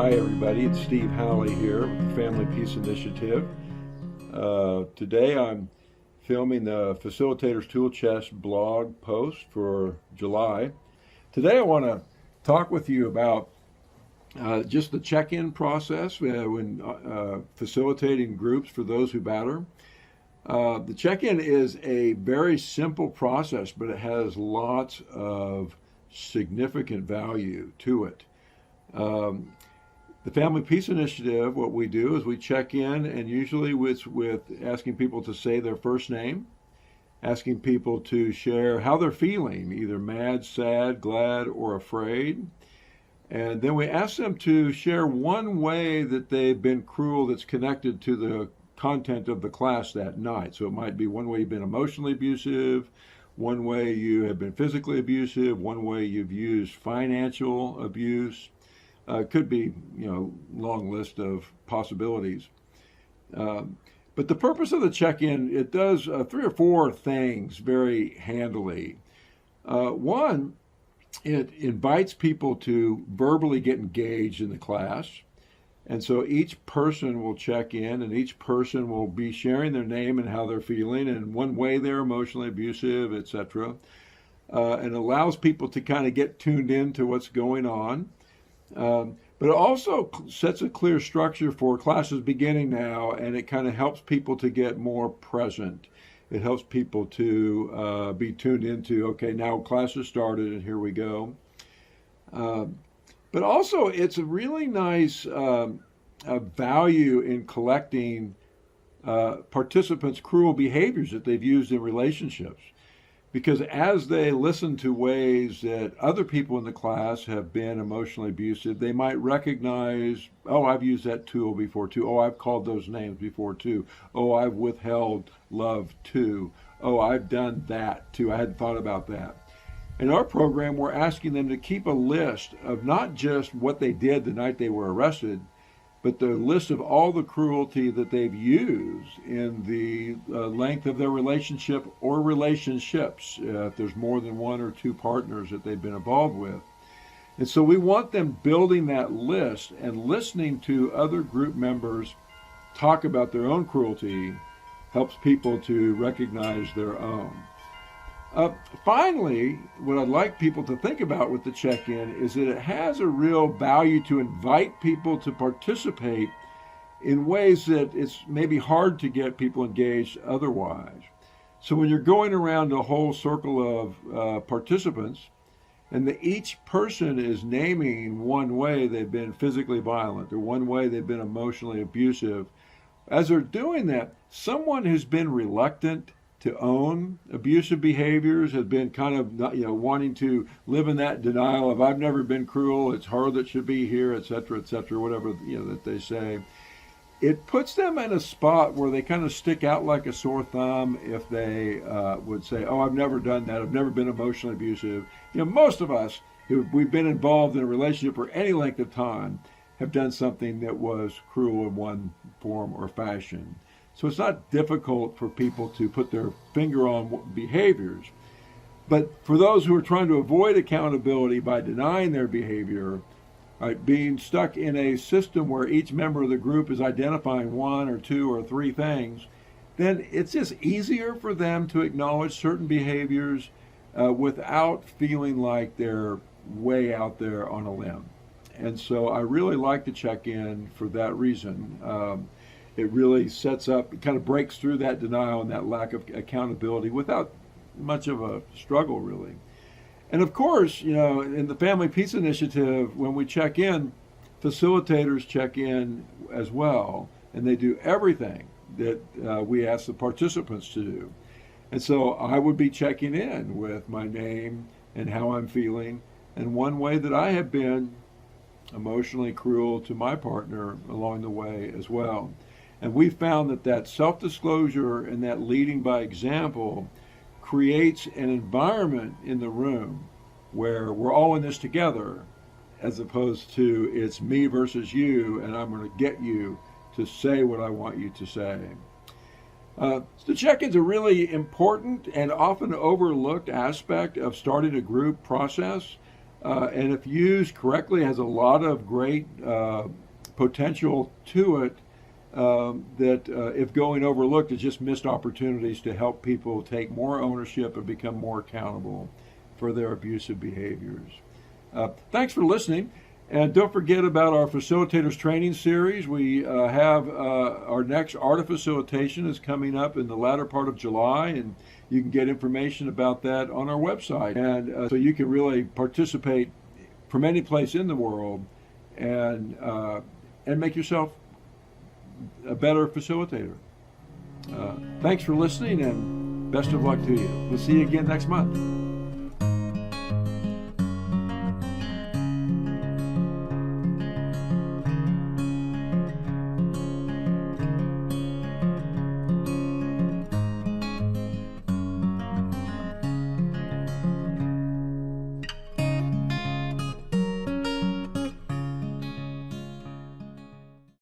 Hi everybody, it's Steve Howley here with the Family Peace Initiative. Today I'm filming the Facilitators Tool Chest blog post for July. Today I want to talk with you about just the check-in process when facilitating groups for those who batter. The check-in is a very simple process, but it has lots of significant value to it. The Family Peace Initiative, what we do is we check in, and usually with asking people to say their first name, asking people to share how they're feeling, either mad, sad, glad, or afraid. And then we ask them to share one way that they've been cruel that's connected to the content of the class that night. So it might be one way you've been emotionally abusive, one way you have been physically abusive, one way you've used financial abuse. Could be, long list of possibilities. But the purpose of the check-in, it does 3 or 4 things very handily. One, it invites people to verbally get engaged in the class. And so each person will check in, and each person will be sharing their name and how they're feeling, and one way they're emotionally abusive, etc. And allows people to kind of get tuned into what's going on. But it also sets a clear structure for classes beginning now, and it kind of helps people to get more present. It helps people to be tuned into, okay, now class has started and here we go. But also it's a really nice value in collecting participants' cruel behaviors that they've used in relationships. Because as they listen to ways that other people in the class have been emotionally abusive, they might recognize, oh, I've used that tool before too. Oh, I've called those names before too. Oh, I've withheld love too. Oh, I've done that too. I hadn't thought about that. In our program, we're asking them to keep a list of not just what they did the night they were arrested, but the list of all the cruelty that they've used in the length of their relationship or relationships, if there's more than 1 or 2 partners that they've been involved with. And so we want them building that list and listening to other group members talk about their own cruelty helps people to recognize their own. Finally, what I'd like people to think about with the check-in is that it has a real value to invite people to participate in ways that it's maybe hard to get people engaged otherwise. So when you're going around a whole circle of participants, and each person is naming one way they've been physically violent or one way they've been emotionally abusive, as they're doing that, someone who's been reluctant to own abusive behaviors, has been kind of wanting to live in that denial of I've never been cruel, it's her that should be here, etc., whatever that they say. It puts them in a spot where they kind of stick out like a sore thumb if they would say, oh, I've never done that, I've never been emotionally abusive. Most of us, we've been involved in a relationship for any length of time, have done something that was cruel in one form or fashion. So it's not difficult for people to put their finger on behaviors. But for those who are trying to avoid accountability by denying their behavior, being stuck in a system where each member of the group is identifying 1 or 2 or 3 things, then it's just easier for them to acknowledge certain behaviors without feeling like they're way out there on a limb. And so I really like to check in for that reason. It really sets up, it kind of breaks through that denial and that lack of accountability without much of a struggle, really. And of course, in the Family Peace Initiative, when we check in, facilitators check in as well, and they do everything that we ask the participants to do. And so I would be checking in with my name and how I'm feeling, and one way that I have been emotionally cruel to my partner along the way as well. And we found that self-disclosure and that leading by example creates an environment in the room where we're all in this together, as opposed to it's me versus you, and I'm going to get you to say what I want you to say. The check-in's a really important and often overlooked aspect of starting a group process. and if used correctly, has a lot of great potential to it. That if going overlooked, is just missed opportunities to help people take more ownership and become more accountable for their abusive behaviors. Thanks for listening. And don't forget about our Facilitators Training Series. We have our next Art of Facilitation is coming up in the latter part of July, and you can get information about that on our website. And so you can really participate from any place in the world and make yourself a better facilitator. Thanks for listening, and best of luck to you. We'll see you again next month.